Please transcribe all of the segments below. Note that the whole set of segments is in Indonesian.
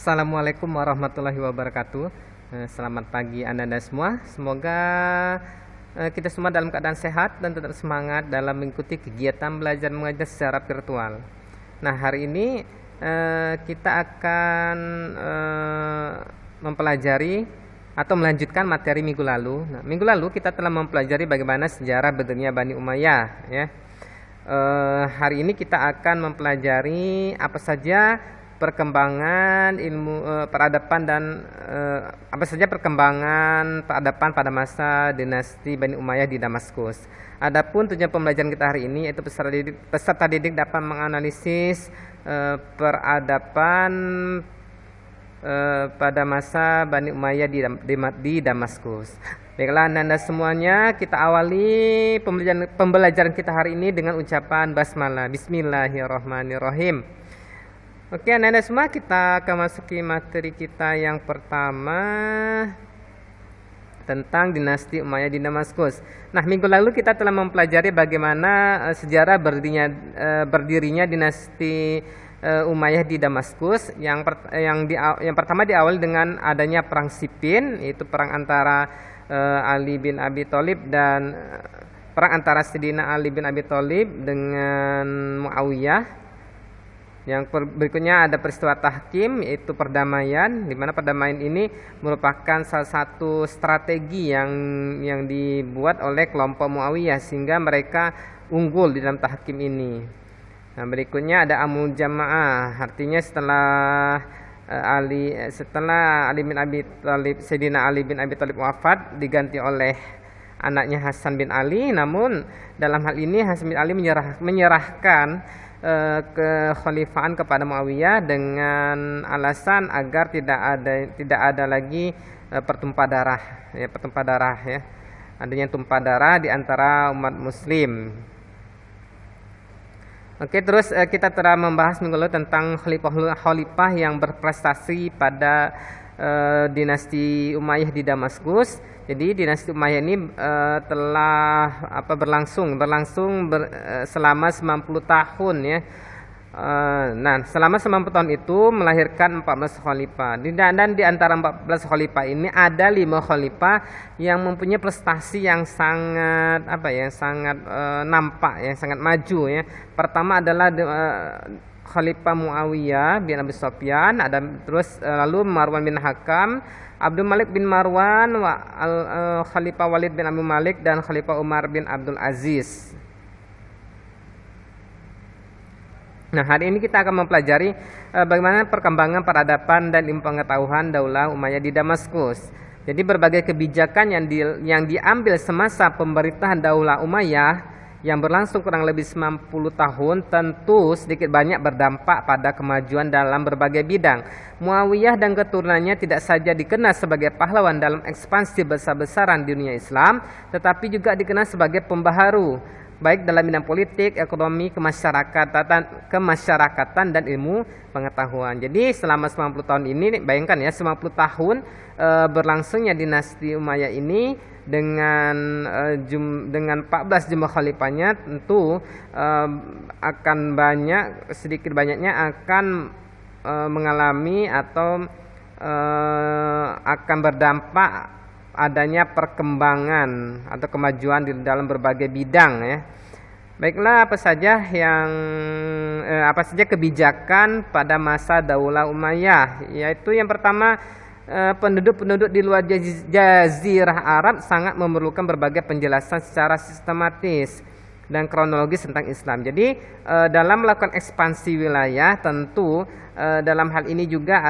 Assalamualaikum warahmatullahi wabarakatuh. Selamat pagi Anda semua. Semoga kita semua dalam keadaan sehat dan tetap semangat dalam mengikuti kegiatan belajar mengajar secara virtual. Nah, hari ini kita akan mempelajari atau melanjutkan materi minggu lalu. Nah, minggu lalu kita telah mempelajari bagaimana sejarah berdirinya Bani Umayyah, ya. Hari ini kita akan mempelajari apa saja perkembangan ilmu peradaban dan apa saja perkembangan peradaban pada masa dinasti Bani Umayyah di Damaskus. Adapun tujuan pembelajaran kita hari ini yaitu peserta didik dapat menganalisis peradaban pada masa Bani Umayyah di Damaskus. Baiklah Anda semuanya, kita awali pembelajaran kita hari ini dengan ucapan basmalah. Bismillahirrahmanirrahim. Oke, Anda semua, kita akan masuki materi kita yang pertama tentang dinasti Umayyah di Damaskus. Nah, minggu lalu kita telah mempelajari bagaimana sejarah berdirinya dinasti Umayyah di Damaskus. Yang pertama diawali dengan adanya perang Siffin, yaitu perang antara Ali bin Abi Thalib dan perang antara Sayyidina Ali bin Abi Thalib dengan Muawiyah. Yang berikutnya ada peristiwa tahkim, yaitu perdamaian, di mana perdamaian ini merupakan salah satu strategi yang dibuat oleh kelompok Muawiyah sehingga mereka unggul di dalam tahkim ini. Nah, berikutnya ada Amul Jamaah, artinya setelah Ali bin Abi Thalib, Sayyidina Ali bin Abi Thalib wafat, diganti oleh anaknya Hasan bin Ali. Namun dalam hal ini Hasan bin Ali menyerahkan kekhalifahan kepada Muawiyah dengan alasan agar tidak ada lagi pertumpah darah ya. Adanya tumpah darah di antara umat muslim. Oke, terus kita telah membahas minggu lalu tentang khalifah yang berprestasi pada dinasti Umayyah di Damaskus. Jadi dinasti Umayyah ini telah berlangsung selama 90 tahun ya. Nah, selama 90 tahun itu melahirkan 14 khalifah. Dan di antara 14 khalifah ini ada 5 khalifah yang mempunyai prestasi yang sangat nampak, yang sangat maju ya. Pertama adalah Khalifah Muawiyah bin Abi Sufyan, ada terus lalu Marwan bin Hakam, Abdul Malik bin Marwan, Khalifah Walid bin Abi Malik, dan Khalifah Umar bin Abdul Aziz. Nah, hari ini kita akan mempelajari bagaimana perkembangan peradaban dan ilmu pengetahuan Daulah Umayyah di Damaskus. Jadi berbagai kebijakan yang diambil semasa pemerintahan Daulah Umayyah yang berlangsung kurang lebih 90 tahun tentu sedikit banyak berdampak pada kemajuan dalam berbagai bidang. Muawiyah dan keturunannya tidak saja dikenal sebagai pahlawan dalam ekspansi besar-besaran di dunia Islam, tetapi juga dikenal sebagai pembaharu, baik dalam bidang politik, ekonomi, kemasyarakatan dan ilmu pengetahuan. Jadi selama 90 tahun ini, bayangkan ya, 90 tahun berlangsungnya dinasti Umayyah ini dengan 14 jumlah khalifahnya, tentu akan sedikit banyaknya akan mengalami atau akan berdampak adanya perkembangan atau kemajuan di dalam berbagai bidang ya. Baiklah, apa saja kebijakan pada masa Daulah Umayyah, yaitu yang pertama, penduduk di luar Jazirah Arab sangat memerlukan berbagai penjelasan secara sistematis dan kronologis tentang Islam. Jadi dalam melakukan ekspansi wilayah, tentu dalam hal ini juga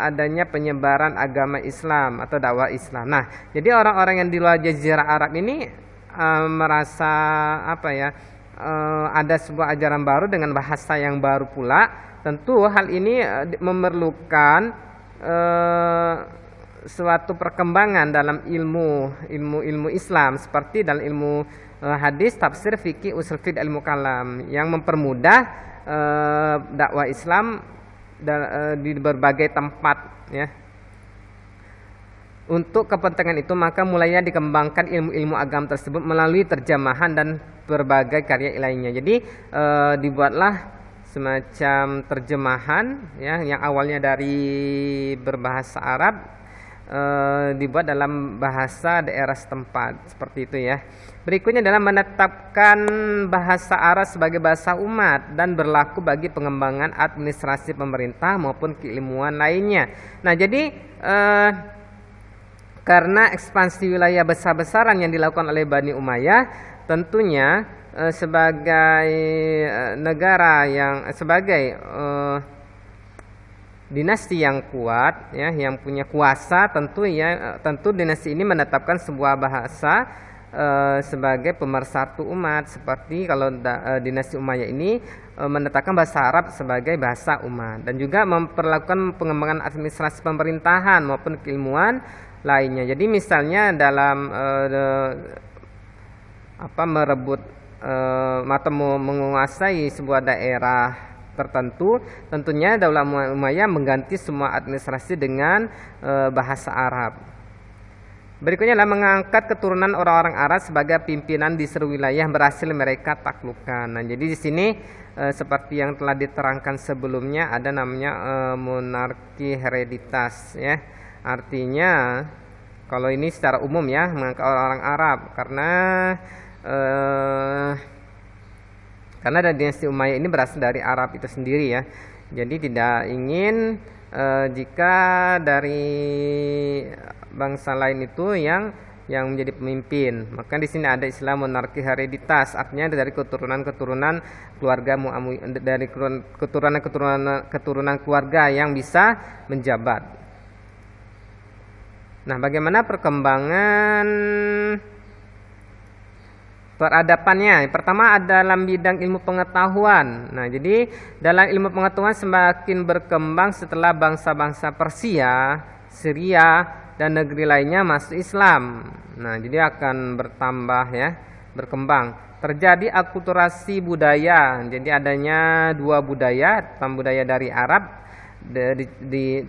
adanya penyebaran agama Islam atau dakwah Islam. Nah, jadi orang-orang yang di luar Jazirah Arab ini merasa ada sebuah ajaran baru dengan bahasa yang baru pula. Tentu hal ini memerlukan suatu perkembangan dalam ilmu Islam, seperti dalam ilmu hadis, tafsir, fikih, usul fiqh, ilmu kalam, yang mempermudah dakwah Islam di berbagai tempat ya. Untuk kepentingan itu maka mulainya dikembangkan ilmu-ilmu agama tersebut melalui terjemahan dan berbagai karya lainnya. Jadi dibuatlah semacam terjemahan ya, yang awalnya dari berbahasa Arab dibuat dalam bahasa daerah setempat, seperti itu ya. Berikutnya adalah menetapkan bahasa Arab sebagai bahasa umat dan berlaku bagi pengembangan administrasi pemerintah maupun keilmuan lainnya. Nah, jadi karena ekspansi wilayah besar-besaran yang dilakukan oleh Bani Umayyah, tentunya sebagai negara yang sebagai dinasti yang kuat ya, yang punya kuasa, tentu dinasti ini menetapkan sebuah bahasa sebagai pemersatu umat, seperti kalau dinasti Umayyah ini menetapkan bahasa Arab sebagai bahasa umat, dan juga memperlakukan pengembangan administrasi pemerintahan maupun keilmuan lainnya. Jadi misalnya dalam merebut atau menguasai sebuah daerah tertentu, tentunya Daulah Umayyah mengganti semua administrasi dengan bahasa Arab. Berikutnya adalah mengangkat keturunan orang-orang Arab sebagai pimpinan di seluruh wilayah berhasil mereka taklukkan. Nah, jadi di sini seperti yang telah diterangkan sebelumnya, ada namanya monarki hereditas ya. Artinya kalau ini secara umum ya, mengangkat orang-orang Arab karena dari dinasti Umayyah ini berasal dari Arab itu sendiri ya. Jadi tidak ingin jika dari bangsa lain itu yang menjadi pemimpin. Maka di sini ada istilah monarki hereditas, artinya dari keturunan-keturunan keluarga dari keturunan keluarga yang bisa menjabat. Nah, bagaimana perkembangan peradabannya? Pertama ada dalam bidang ilmu pengetahuan. Nah, jadi dalam ilmu pengetahuan semakin berkembang setelah bangsa-bangsa Persia, Syria, dan negeri lainnya masuk Islam. Nah, jadi akan bertambah ya, berkembang. Terjadi akulturasi budaya. Jadi adanya dua budaya, budaya dari Arab,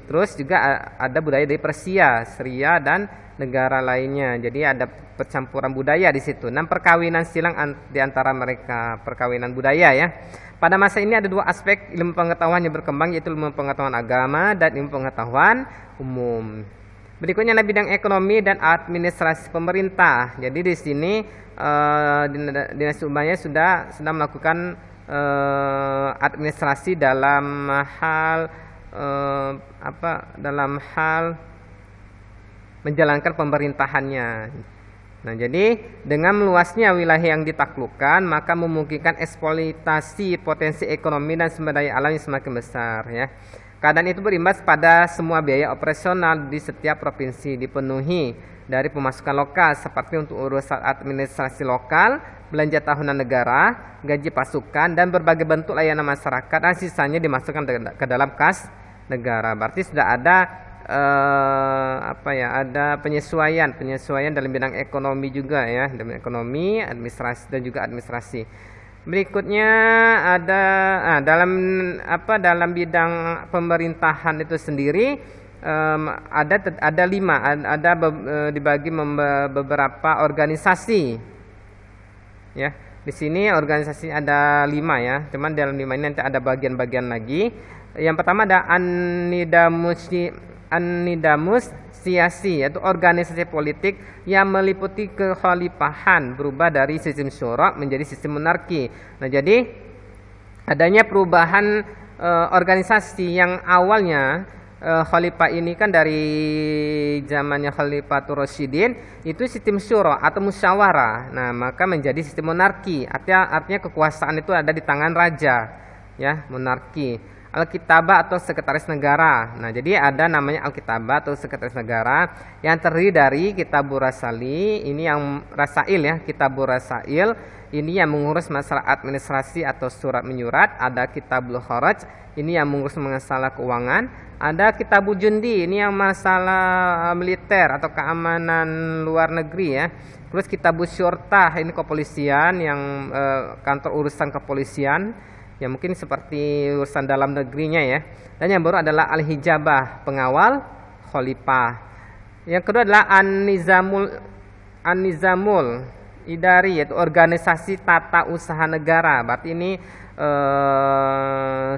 terus juga ada budaya dari Persia, Syria, dan negara lainnya. Jadi ada percampuran budaya di situ. Dan perkawinan silang di antara mereka, perkawinan budaya ya. Pada masa ini ada dua aspek ilmu pengetahuan yang berkembang, yaitu ilmu pengetahuan agama dan ilmu pengetahuan umum. Berikutnya adalah bidang ekonomi dan administrasi pemerintah. Jadi di sini dinasti Umayyah sudah melakukan administrasi dalam hal menjalankan pemerintahannya. Nah, jadi dengan meluasnya wilayah yang ditaklukkan, maka memungkinkan eksploitasi potensi ekonomi dan sumber daya alam yang semakin besar ya. Keadaan itu berimbas pada semua biaya operasional di setiap provinsi dipenuhi dari pemasukan lokal, seperti untuk urusan administrasi lokal, belanja tahunan negara, gaji pasukan, dan berbagai bentuk layanan masyarakat, dan sisanya dimasukkan ke dalam kas negara. Berarti sudah ada ada penyesuaian dalam bidang ekonomi juga ya, dalam ekonomi, administrasi, dan juga administrasi. Berikutnya ada dalam bidang pemerintahan itu sendiri ada 5, dibagi beberapa organisasi ya. Di sini organisasi ada 5 ya, cuman dalam 5 ini nanti ada bagian-bagian lagi. Yang pertama ada An-Nidamus Siasi, yaitu organisasi politik yang meliputi kekhalifahan, berubah dari sistem syura menjadi sistem monarki. Nah, jadi adanya perubahan organisasi yang awalnya khalifah ini kan dari zamannya Khalifatur Rasyidin itu sistem syura atau musyawarah. Nah, maka menjadi sistem monarki. Artinya kekuasaan itu ada di tangan raja, ya, monarki. Al-Kitabah atau Sekretaris Negara. Nah, jadi ada namanya Al-Kitabah atau Sekretaris Negara yang terdiri dari Kitabur Rasali, ini yang Rasail ya, Kitabur Rasail, ini yang mengurus masalah administrasi atau surat menyurat. Ada Kitabul Kharaj, ini yang mengurus masalah keuangan. Ada Kitabul Jundi, ini yang masalah militer atau keamanan luar negeri ya. Terus Kitabul Syurtah, ini kepolisian, yang kantor urusan kepolisian, ya mungkin seperti urusan dalam negerinya ya. Dan yang baru adalah Al-Hijabah, pengawal khalifah. Yang kedua adalah An-Nizamul Idari, yaitu organisasi tata usaha negara. Berarti ini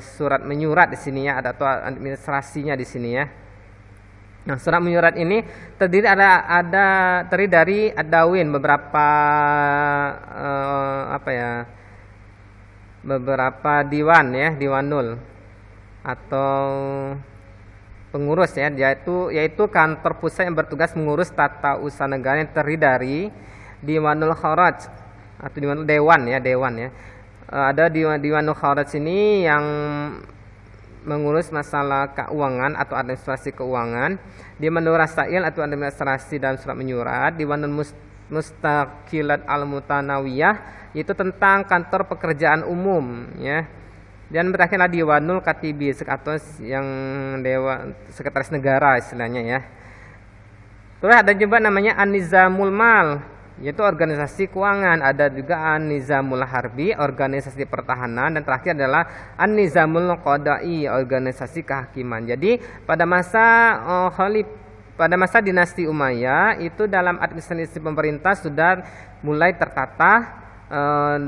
surat menyurat di sini ya, atau administrasinya di sini ya. Nah, surat menyurat ini terdiri dari adawin, beberapa beberapa diwan ya, diwanul atau pengurus ya, yaitu kantor pusat yang bertugas mengurus tata usaha negara yang terdiri dari Diwanul Kharaj atau Diwanul Dewan ya. Ada Diwanul Kharaj ini yang mengurus masalah keuangan atau administrasi keuangan, Diwanul Rasail atau administrasi dan surat menyurat, Diwanul Mustaqilat Al-Mutanawiyah itu tentang kantor pekerjaan umum ya. Dan berakhirlah Diwanul Katibi atau yang dewan sekretaris negara istilahnya ya. Terus ada juga namanya An-Nizamul Mal, yaitu organisasi keuangan. Ada juga An-Nizamul Harbi, organisasi pertahanan, dan terakhir adalah An-Nizamul Qadai, organisasi kehakiman. Jadi pada masa dinasti Umayyah itu dalam administrasi pemerintah sudah mulai tertata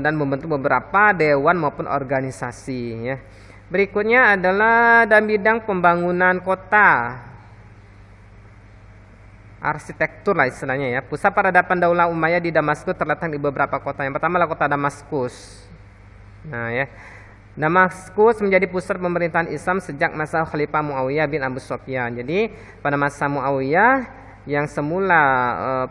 dan membentuk beberapa dewan maupun organisasi ya. Berikutnya adalah dalam bidang pembangunan kota, arsitektur lah istilahnya ya. Pusat peradaban Daulah Umayyah di Damaskus terletak di beberapa kota. Yang pertama adalah kota Damaskus. Nah ya, Damaskus menjadi pusat pemerintahan Islam sejak masa Khalifah Muawiyah bin Abu Sufyan. Jadi pada masa Muawiyah yang semula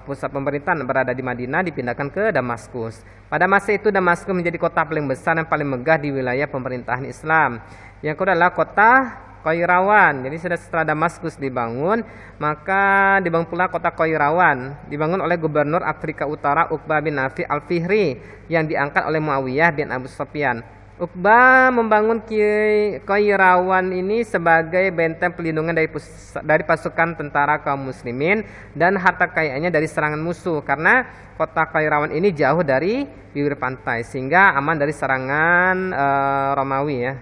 pusat pemerintahan berada di Madinah dipindahkan ke Damaskus. Pada masa itu Damaskus menjadi kota paling besar dan paling megah di wilayah pemerintahan Islam. Yang kedua adalah kota Qairawan. Jadi setelah Damaskus dibangun, maka dibangun pula kota Qairawan, dibangun oleh Gubernur Afrika Utara Uqbah bin Nafi al-Fihri yang diangkat oleh Muawiyah bin Abu Sufyan. Uqbah membangun Qairawan ini sebagai benteng pelindungan dari pasukan tentara kaum muslimin dan harta kekayaannya dari serangan musuh, karena kota Qairawan ini jauh dari bibir pantai sehingga aman dari serangan Romawi ya.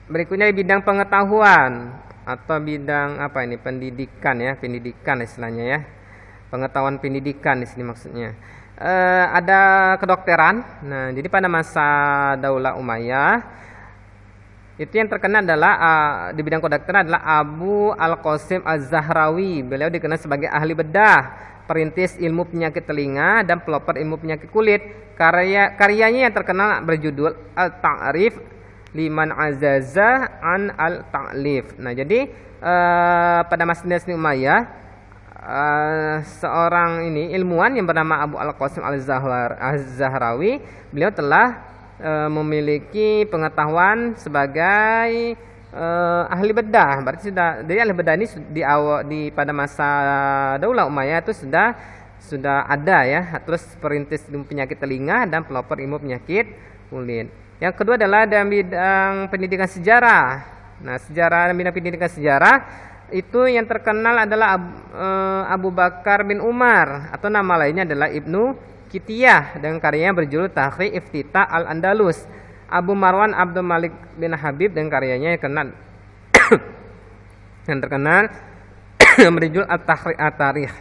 Berikutnya di bidang pengetahuan atau bidang pendidikan ya, pendidikan istilahnya ya. Pengetahuan pendidikan di sini maksudnya. Ada kedokteran. Nah, jadi pada masa Daulah Umayyah itu yang terkenal adalah di bidang kedokteran adalah Abu Al-Qasim Az-Zahrawi. Beliau dikenal sebagai ahli bedah, perintis ilmu penyakit telinga dan pelopor ilmu penyakit kulit. Karyanya yang terkenal berjudul Al-Ta'rif Liman Azaza an Al-Ta'lif. Nah, jadi pada masa dinasti Umayyah seorang ilmuwan yang bernama Abu Al-Qasim Az-Zahrawi, beliau telah memiliki pengetahuan sebagai ahli bedah. Berarti dari ahli bedah ini pada masa Daulah Umayyah itu sudah ada ya. Terus perintis ilmu penyakit telinga dan pelopor ilmu penyakit kulit. Yang kedua adalah dalam bidang pendidikan sejarah. Nah, dalam bidang pendidikan sejarah itu yang terkenal adalah Abu Bakar bin Umar, atau nama lainnya adalah Ibnu Kitiyah, dengan karyanya berjudul Tahrir Iftita Al-Andalus. Abu Marwan Abdul Malik bin Habib, dengan karyanya yang terkenal berjudul At-Tahrir At-Tarikh.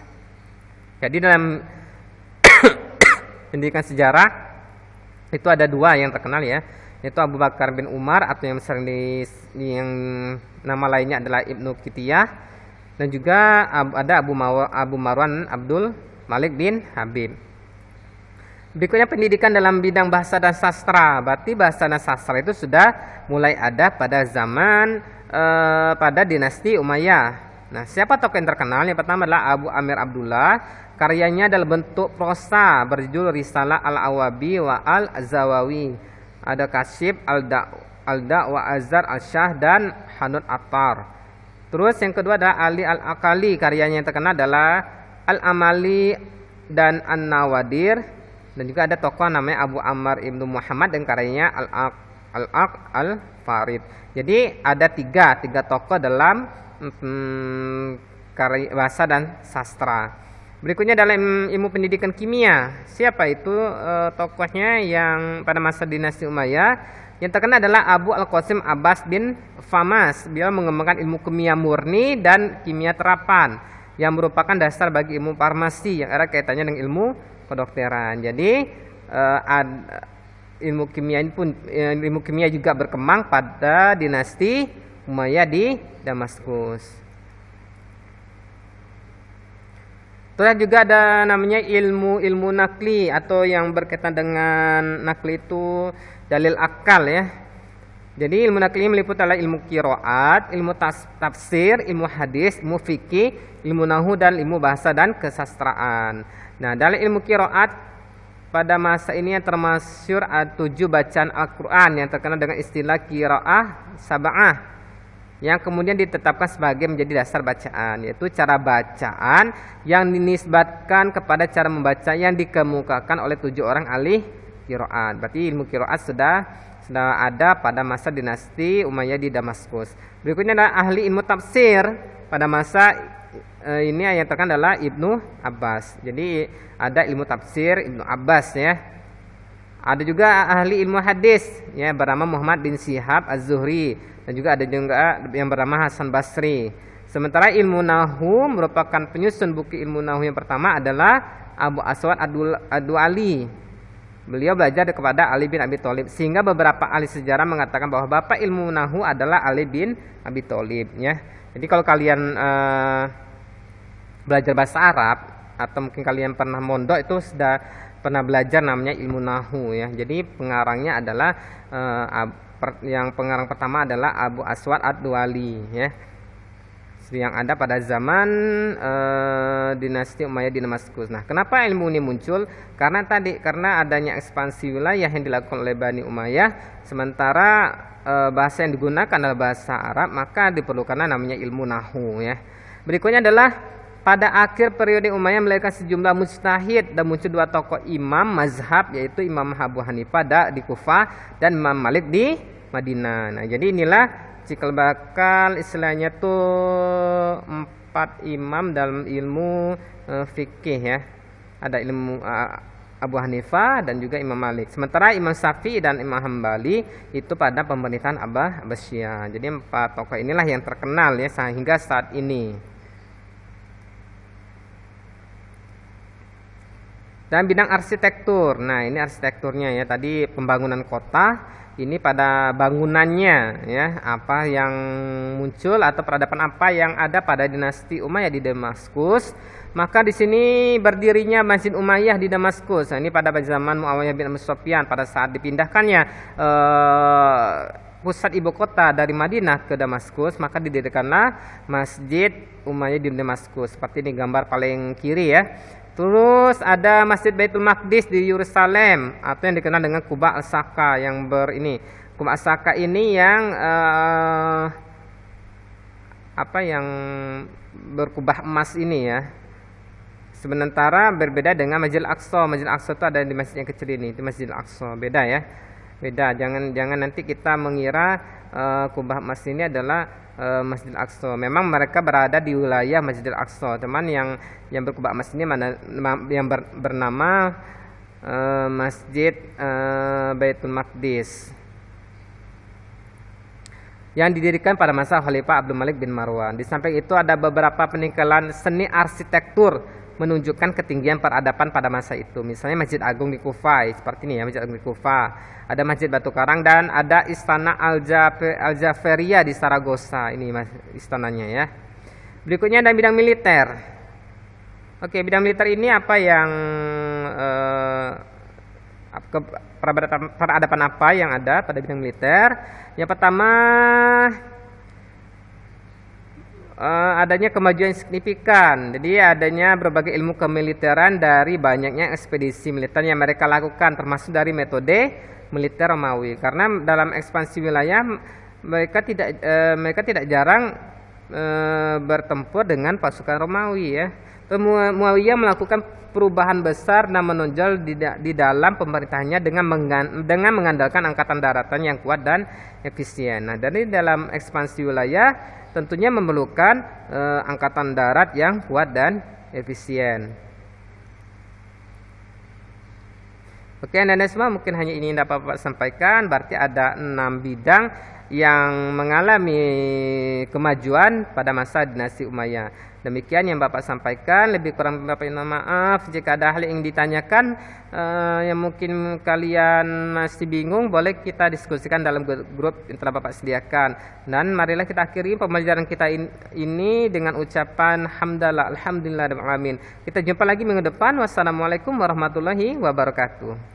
Jadi dalam pendidikan sejarah itu ada dua yang terkenal ya, yaitu Abu Bakar bin Umar atau yang sering yang nama lainnya adalah Ibnu Kitiyah, dan juga ada Abu Marwan Abdul Malik bin Habib. Berikutnya pendidikan dalam bidang bahasa dan sastra. Berarti bahasa dan sastra itu sudah mulai ada pada zaman pada dinasti Umayyah. Nah, siapa tokoh yang terkenal? Yang pertama adalah Abu Amir Abdullah. Karyanya dalam bentuk prosa berjudul Risalah Al-Awabi wa Al-Zawawi. Ada Kasyif Al-Da wa Azhar Al-Syah dan Hanud Attar. Terus yang kedua adalah Ali Al-Akali. Karyanya yang terkenal adalah Al-Amali dan An-Nawadir. Dan juga ada tokoh namanya Abu Ammar Ibnu Muhammad dan karyanya Al-Aq Al-Farid. Jadi ada tiga tokoh dalam karya bahasa dan sastra. Berikutnya dalam ilmu pendidikan kimia. Siapa itu tokohnya yang pada masa dinasti Umayyah? Yang terkenal adalah Abu Al-Qasim Abbas bin Famas. Beliau mengembangkan ilmu kimia murni dan kimia terapan yang merupakan dasar bagi ilmu farmasi yang ada kaitannya dengan ilmu kedokteran. Jadi ilmu kimia juga berkembang pada dinasti Umayyah di Damaskus. Terus juga ada namanya ilmu nakli atau yang berkaitan dengan nakli itu dalil akal ya. Jadi ilmu nakli meliputi adalah ilmu qiraat, ilmu tafsir, ilmu hadis, ilmu fikih, ilmu nahwu dan ilmu bahasa dan kesastraan. Nah, dalam ilmu qiraat pada masa ini yang termasyhur 7 bacaan Al-Qur'an yang terkenal dengan istilah qiraah sab'ah, yang kemudian ditetapkan sebagai menjadi dasar bacaan, yaitu cara bacaan yang dinisbatkan kepada cara membaca yang dikemukakan oleh 7 orang ahli qiraat. Berarti ilmu qiraat sudah ada pada masa dinasti Umayyah di Damaskus. Berikutnya adalah ahli ilmu tafsir pada masa ini yang terkenal adalah Ibnu Abbas. Jadi ada ilmu tafsir Ibnu Abbas ya. Ada juga ahli ilmu hadis ya, bernama Muhammad bin Syihab Az-Zuhri, dan juga ada juga yang bernama Hasan Basri. Sementara ilmu nahwu merupakan penyusun buku ilmu nahwu yang pertama adalah Abu Aswad Ad-Du'ali. Beliau belajar kepada Ali bin Abi Thalib, sehingga beberapa ahli sejarah mengatakan bahwa bapak ilmu nahwu adalah Ali bin Abi Thalib ya. Jadi kalau kalian belajar bahasa Arab atau mungkin kalian pernah mondok itu sudah pernah belajar namanya ilmu nahwu ya. Jadi pengarangnya adalah yang pengarang pertama adalah Abu Aswad Ad-Du'ali ya, yang ada pada zaman dinasti Umayyah di Damaskus. Nah, kenapa ilmu ini muncul? Karena adanya ekspansi wilayah yang dilakukan oleh Bani Umayyah, sementara bahasa yang digunakan adalah bahasa Arab, maka diperlukan namanya ilmu nahwu ya. Berikutnya adalah pada akhir periode Umayyah melahirkan sejumlah mujtahid dan muncul 2 tokoh imam mazhab, yaitu Imam Abu Hanifah di Kufah dan Imam Malik di Madinah. Nah, jadi inilah cikal bakal istilahnya tuh 4 imam dalam ilmu fikih ya. Ada ilmu Abu Hanifah dan juga Imam Malik. Sementara Imam Syafi'i dan Imam Hambali itu pada pemerintahan Abbasiyah. Jadi 4 tokoh inilah yang terkenal ya sehingga saat ini. Dan bidang arsitektur. Nah, ini arsitekturnya ya. Tadi pembangunan kota. Ini pada bangunannya ya, apa yang muncul atau peradaban apa yang ada pada dinasti Umayyah di Damaskus. Maka di sini berdirinya Masjid Umayyah di Damaskus. Nah, ini pada zaman Muawiyah bin Abi Sufyan pada saat dipindahkannya pusat ibu kota dari Madinah ke Damaskus, maka didirikanlah Masjid Umayyah di Damaskus. Seperti ini gambar paling kiri ya. Terus ada Masjid Baitul Maqdis di Yerusalem atau yang dikenal dengan Quba Al-Saka yang Quba Al-Saka ini yang yang berkubah emas ini ya. Sementara berbeda dengan Masjid Al-Aqsa. Masjid Al-Aqsa itu ada di masjid yang kecil ini, itu Masjid Al-Aqsa. Beda ya. Beda. Jangan nanti kita mengira kubah emas ini adalah Masjidil Aqsa. Memang mereka berada di wilayah Masjidil Aqsa, teman yang berkubah emas ini yang bernama Masjid Baitul Maqdis, yang didirikan pada masa Khalifah Abdul Malik bin Marwan. Di samping itu ada beberapa peninggalan seni arsitektur menunjukkan ketinggian peradaban pada masa itu. Misalnya Masjid Agung di Kufah, seperti ini ya, Masjid Agung di Kufah. Ada Masjid Batu Karang dan ada Istana Al-Jaferiyah di Saragossa. Ini istananya ya. Berikutnya ada bidang militer. Oke, bidang militer ini apa yang peradaban apa yang ada pada bidang militer? Yang pertama adanya kemajuan signifikan. Jadi adanya berbagai ilmu kemiliteran dari banyaknya ekspedisi militer yang mereka lakukan, termasuk dari metode militer Romawi. Karena dalam ekspansi wilayah mereka tidak jarang bertempur dengan pasukan Romawi ya. Muawiyah melakukan perubahan besar dan menonjol di dalam pemerintahannya dengan mengandalkan angkatan daratan yang kuat dan efisien. Nah, dari dalam ekspansi wilayah tentunya memerlukan angkatan darat yang kuat dan efisien. Oke, dan semua mungkin hanya ini yang dapat Bapak sampaikan. Berarti ada 6 bidang yang mengalami kemajuan pada masa dinasti Umayyah. Demikian yang Bapak sampaikan, lebih kurang Bapak minta maaf. Jika ada hal yang ditanyakan yang mungkin kalian masih bingung, boleh kita diskusikan dalam grup yang telah Bapak sediakan. Dan marilah kita akhiri pembelajaran kita ini dengan ucapan hamdalah, alhamdulillah, dan amin. Kita jumpa lagi minggu depan. Wassalamualaikum warahmatullahi wabarakatuh.